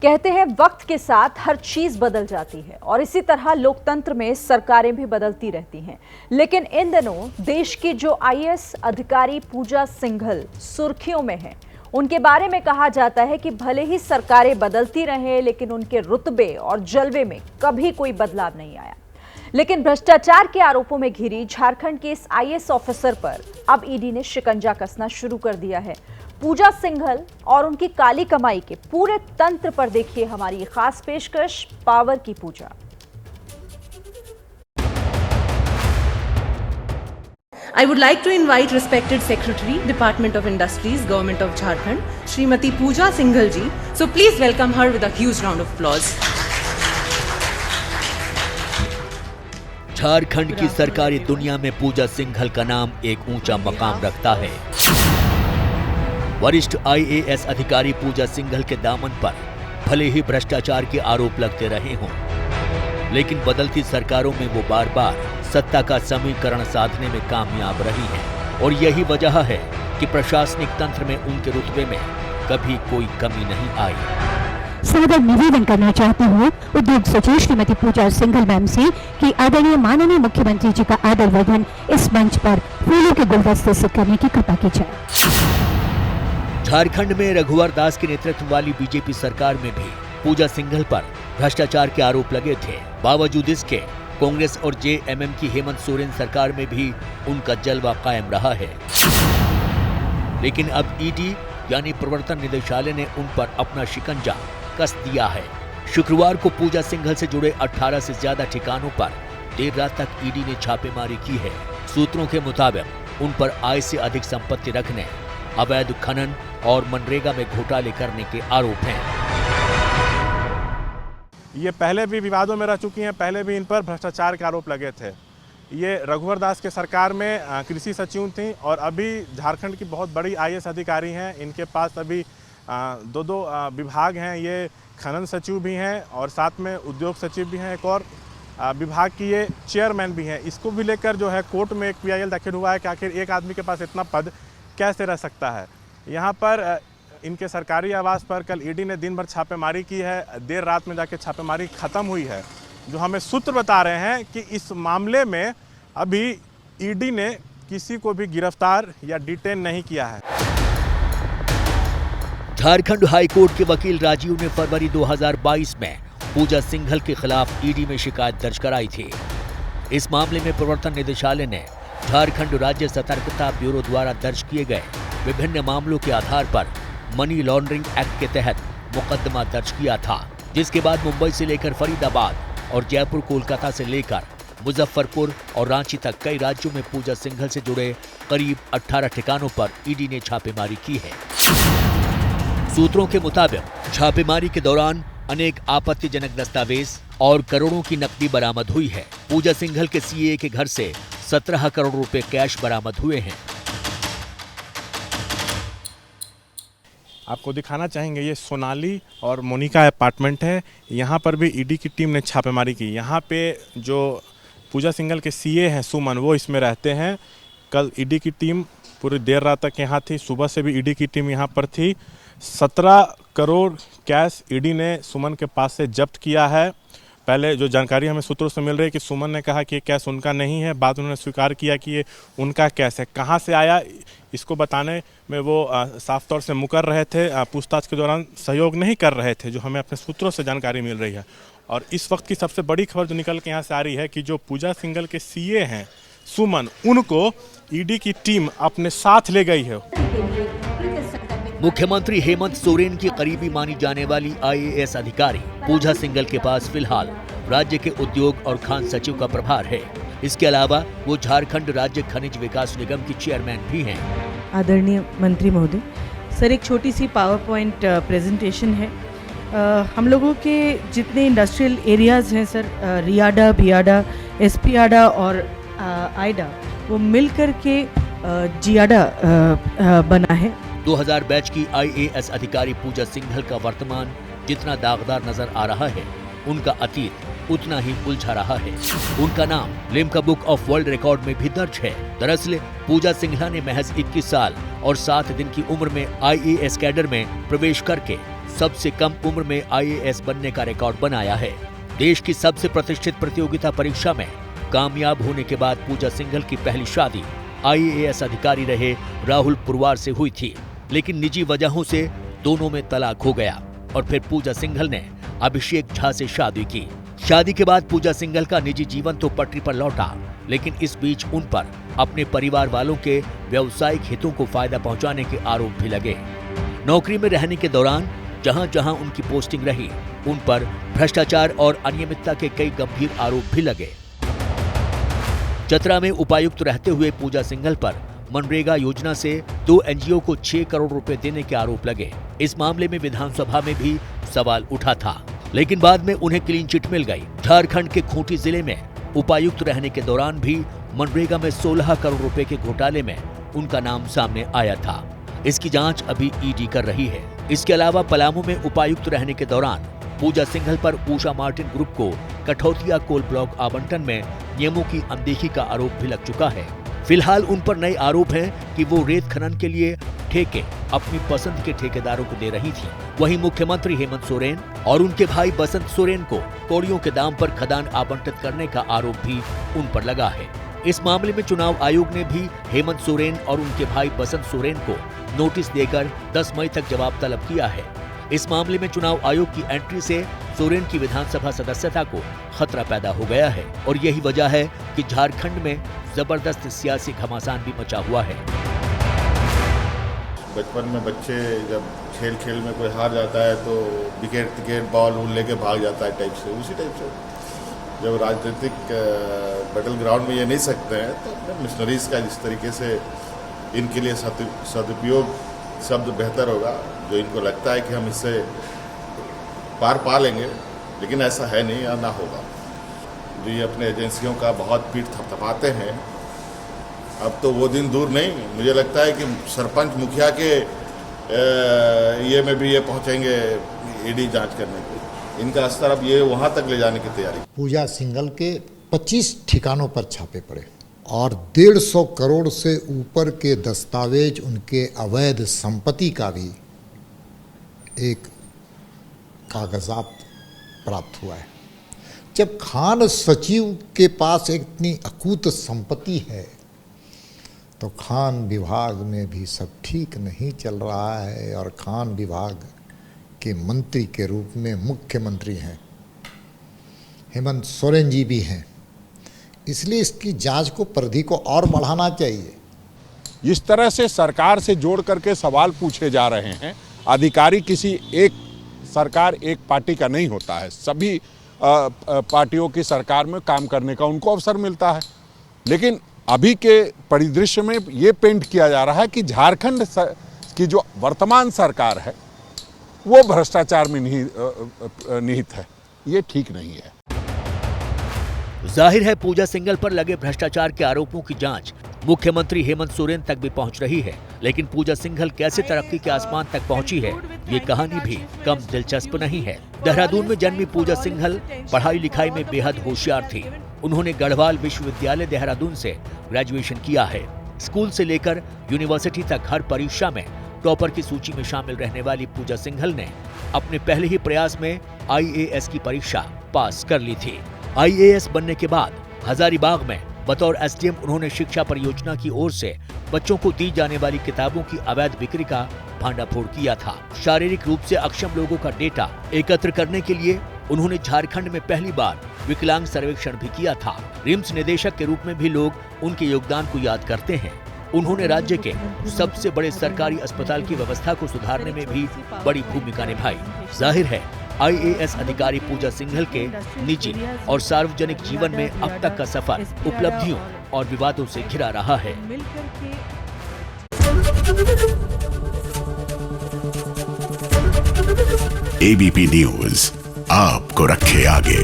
कहते हैं वक्त के साथ हर चीज बदल जाती है और इसी तरह लोकतंत्र में सरकारें भी बदलती रहती हैं। लेकिन इन दिनों देश की जो आईएएस अधिकारी पूजा सिंघल सुर्खियों में है, उनके बारे में कहा जाता है कि भले ही सरकारें बदलती रहें लेकिन उनके रुतबे और जलवे में कभी कोई बदलाव नहीं आया। लेकिन भ्रष्टाचार के आरोपों में घिरी झारखंड के इस आईएएस ऑफिसर पर अब ईडी ने शिकंजा कसना शुरू कर दिया है। पूजा सिंघल और उनकी काली कमाई के पूरे तंत्र पर देखिए हमारी खास पेशकश पावर की पूजा। I would like to invite respected Secretary, Department of Industries, Government of Jharkhand, Srimati Pooja Singhal ji. So please welcome her with a huge round of applause. Jharkhand की सरकारी दुनिया में पूजा सिंघल का नाम एक ऊंचा मकाम रखता है। वरिष्ठ आईएएस अधिकारी पूजा सिंघल के दामन पर भले ही भ्रष्टाचार के आरोप लगते रहे हों, लेकिन बदलती सरकारों में वो बार बार सत्ता का समीकरण साधने में कामयाब रही हैं और यही वजह है कि प्रशासनिक तंत्र में उनके रुतबे में कभी कोई कमी नहीं आई। सादर निवेदन करना चाहती हूँ उद्योग सचिव श्रीमती पूजा सिंघल मैम से कि आदरणीय माननीय मुख्यमंत्री जी का आदर वर्धन इस मंच पर फूलों के गुलदस्ते से करने की कृपा की जाए। झारखंड में रघुवर दास के नेतृत्व वाली बीजेपी सरकार में भी पूजा सिंघल पर भ्रष्टाचार के आरोप लगे थे। बावजूद इसके कांग्रेस और जेएमएम की हेमंत सोरेन सरकार में भी उनका जलवा कायम रहा है। लेकिन अब ईडी यानी प्रवर्तन निदेशालय ने उन पर अपना शिकंजा कस दिया है। शुक्रवार को पूजा सिंघल से जुड़े 18 से ज्यादा ठिकानों पर देर रात तक ईडी ने छापेमारी की है। सूत्रों के मुताबिक उन पर आय से अधिक संपत्ति रखने, अवैध खनन और मनरेगा में घोटाले करने के आरोप हैं। ये पहले भी विवादों में रह चुकी हैं, पहले भी इन पर भ्रष्टाचार के आरोप लगे थे। ये रघुवर दास के सरकार में कृषि सचिव थी और अभी झारखंड की बहुत बड़ी आईएएस अधिकारी हैं। इनके पास अभी दो विभाग हैं। ये खनन सचिव भी हैं और साथ में उद्योग सचिव भी हैं। एक और विभाग की ये चेयरमैन भी हैं। इसको भी लेकर जो है कोर्ट में एक पीआईएल दाखिल हुआ है कि आखिर एक आदमी के पास इतना पद कैसे रह सकता है। यहाँ पर इनके सरकारी आवास पर कल ईडी ने दिन भर छापेमारी की है। देर रात में जाके छापेमारी खत्म हुई है। जो हमें सूत्र बता रहे हैं कि इस मामले में अभी ईडी ने किसी को भी गिरफ्तार या डिटेन नहीं किया है। झारखंड हाई कोर्ट के वकील राजीव ने फरवरी 2022 में पूजा सिंघल के खिलाफ ईडी में शिकायत दर्ज कराई थी। इस मामले में प्रवर्तन निदेशालय ने झारखंड राज्य सतर्कता ब्यूरो द्वारा दर्ज किए गए विभिन्न मामलों के आधार पर मनी लॉन्ड्रिंग एक्ट के तहत मुकदमा दर्ज किया था, जिसके बाद मुंबई से लेकर फरीदाबाद और जयपुर, कोलकाता से लेकर मुजफ्फरपुर और रांची तक कई राज्यों में पूजा सिंघल से जुड़े करीब 18 ठिकानों पर ईडी ने छापेमारी की है। सूत्रों के मुताबिक छापेमारी के दौरान अनेक आपत्तिजनक दस्तावेज और करोड़ों की नकदी बरामद हुई है। पूजा सिंघल के सीए के घर से 17 करोड़ रुपए कैश बरामद हुए हैं। आपको दिखाना चाहेंगे, ये सोनाली और मोनिका अपार्टमेंट है। यहाँ पर भी ईडी की टीम ने छापेमारी की। यहाँ पे जो पूजा सिंघल के सीए हैं सुमन, वो इसमें रहते हैं। कल ईडी की टीम पूरी देर रात तक यहाँ थी। सुबह से भी ईडी की टीम यहाँ पर थी। 17 करोड़ कैश ईडी ने सुमन के पास से जब्त किया है। पहले जो जानकारी हमें सूत्रों से मिल रही है कि सुमन ने कहा कि ये कैश उनका नहीं है। बाद उन्होंने स्वीकार किया कि ये उनका कैश है। कहाँ से आया इसको बताने में वो साफ तौर से मुकर रहे थे। पूछताछ के दौरान सहयोग नहीं कर रहे थे, जो हमें अपने सूत्रों से जानकारी मिल रही है। और इस वक्त की सबसे बड़ी खबर जो निकल के यहाँ से आ रही है कि जो पूजा सिंघल के सीए हैं सुमन, उनको ईडी की टीम अपने साथ ले गई है। मुख्यमंत्री हेमंत सोरेन की करीबी मानी जाने वाली आईएएस अधिकारी पूजा सिंघल के पास फिलहाल राज्य के उद्योग और खान सचिव का प्रभार है। इसके अलावा वो झारखंड राज्य खनिज विकास निगम की चेयरमैन भी हैं। आदरणीय मंत्री महोदय, सर एक छोटी सी पावर पॉइंट प्रेजेंटेशन है। हम लोगों के जितने इंडस्ट्रियल एरियाज हैं सर, रियाडा, बियाडा, एसपीआडा और आइडा, वो मिलकर के जियाडा बना है। 2000 बैच की आईएएस अधिकारी पूजा सिंघल का वर्तमान जितना दागदार नजर आ रहा है, उनका अतीत उतना ही उलझा रहा है। उनका नाम Limca book of world record में भी दर्ज है। दरअसल पूजा सिंघला ने महज 21 साल और 7 दिन की उम्र में आईएएस कैडर में प्रवेश करके सबसे कम उम्र में IAS बनने का रिकॉर्ड बनाया है। देश की सबसे प्रतिष्ठित प्रतियोगिता परीक्षा में कामयाब होने के बाद पूजा सिंघल की पहली शादी IAS अधिकारी रहे राहुल पुरवार से हुई थी, लेकिन निजी वजहों से दोनों में तलाक हो गया और फिर पूजा सिंघल ने अभिषेक झा से शादी की। शादी के बाद पूजा सिंघल का निजी जीवन तो पटरी पर लौटा, लेकिन इस बीच उन पर अपने परिवार वालों के व्यावसायिक हितों को फायदा पहुंचाने के आरोप भी लगे। नौकरी में रहने के दौरान जहां जहां उनकी पोस्टिंग रही, उन पर भ्रष्टाचार और अनियमितता के कई गंभीर आरोप भी लगे। चतरा में उपायुक्त रहते हुए पूजा सिंघल पर मनरेगा योजना से 2 NGO को 6 करोड़ रुपए देने के आरोप लगे। इस मामले में विधानसभा में भी सवाल उठा था, लेकिन बाद में उन्हें क्लीन चिट मिल गई। झारखंड के खूंटी जिले में उपायुक्त रहने के दौरान भी मनरेगा में 16 करोड़ रुपए के घोटाले में उनका नाम सामने आया था। इसकी जांच अभी ED कर रही है। इसके अलावा पलामू में उपायुक्त रहने के दौरान पूजा सिंघल पर उषा मार्टिन ग्रुप को कठौतिया कोल ब्लॉक आवंटन में नियमों की अनदेखी का आरोप भी लग चुका है। फिलहाल उन पर नए आरोप हैं कि वो रेत खनन के लिए ठेके अपनी पसंद के ठेकेदारों को दे रही थी। वहीं मुख्यमंत्री हेमंत सोरेन और उनके भाई बसंत सोरेन को कौड़ियों के दाम पर खदान आवंटित करने का आरोप भी उन पर लगा है। इस मामले में चुनाव आयोग ने भी हेमंत सोरेन और उनके भाई बसंत सोरेन को नोटिस देकर 10 मई तक जवाब तलब किया है। इस मामले में चुनाव आयोग की एंट्री से सोरेन की विधानसभा सदस्यता को खतरा पैदा हो गया है और यही वजह है कि झारखंड में जबरदस्त सियासी घमासान भी मचा हुआ है। बचपन में बच्चे जब खेल खेल में कोई हार जाता है तो विकेट बॉल लेके भाग जाता है टाइप से, उसी टाइप से जब राजनीतिक बैटल ग्राउंड में ये नहीं सकते हैं तो मिशनरीज का जिस तरीके से इनके लिए सदुपयोग शब्द बेहतर होगा, जो इनको लगता है कि हम इससे पार पा लेंगे, लेकिन ऐसा है नहीं या ना होगा। जो ये अपने एजेंसियों का बहुत पीठ थपथपाते हैं, अब तो वो दिन दूर नहीं, मुझे लगता है कि सरपंच मुखिया के ये में भी ये पहुंचेंगे ED जांच करने के। इनका स्तर अब ये वहां तक ले जाने की तैयारी। पूजा सिंघल के 25 ठिकानों पर छापे पड़े और 150 करोड़ से ऊपर के दस्तावेज, उनके अवैध संपत्ति का भी एक कागजात प्राप्त हुआ है। जब खान सचिव के पास एक इतनी अकूत संपत्ति है तो खान विभाग में भी सब ठीक नहीं चल रहा है और खान विभाग के मंत्री के रूप में मुख्यमंत्री हैं, हेमंत सोरेन जी भी हैं। इसलिए इसकी जांच को परिधि को और बढ़ाना चाहिए। इस तरह से सरकार से जोड़ करके सवाल पूछे जा रहे हैं। अधिकारी किसी एक सरकार एक पार्टी का नहीं होता है, सभी पार्टियों की सरकार में काम करने का उनको अवसर मिलता है। लेकिन अभी के परिदृश्य में ये पेंट किया जा रहा है कि झारखंड की जो वर्तमान सरकार है वो भ्रष्टाचार में निहित है। ये ठीक नहीं है। जाहिर है पूजा सिंघल पर लगे भ्रष्टाचार के आरोपों की जांच मुख्यमंत्री हेमंत सोरेन तक भी पहुंच रही है, लेकिन पूजा सिंघल कैसे तरक्की के आसमान तक पहुंची है, ये कहानी भी कम दिलचस्प नहीं है। देहरादून में जन्मी पूजा सिंघल पढ़ाई लिखाई में बेहद होशियार थी। उन्होंने गढ़वाल विश्वविद्यालय देहरादून से ग्रेजुएशन किया है। स्कूल से लेकर यूनिवर्सिटी तक हर परीक्षा में टॉपर की सूची में शामिल रहने वाली पूजा सिंघल ने अपने पहले ही प्रयास में IAS की परीक्षा पास कर ली थी। IAS बनने के बाद हजारीबाग में बतौर SDM उन्होंने शिक्षा परियोजना की ओर से बच्चों को दी जाने वाली किताबों की अवैध बिक्री का भांडाफोड़ किया था। शारीरिक रूप से अक्षम लोगों का डेटा एकत्र करने के लिए उन्होंने झारखंड में पहली बार विकलांग सर्वेक्षण भी किया था। रिम्स निदेशक के रूप में भी लोग उनके योगदान को याद करते हैं। उन्होंने राज्य के सबसे बड़े सरकारी अस्पताल की व्यवस्था को सुधारने में भी बड़ी भूमिका निभाई। जाहिर है IAS अधिकारी पूजा सिंघल के निजी और सार्वजनिक जीवन में अब तक का सफर उपलब्धियों और विवादों से घिरा रहा है। ABP न्यूज आपको रखे आगे।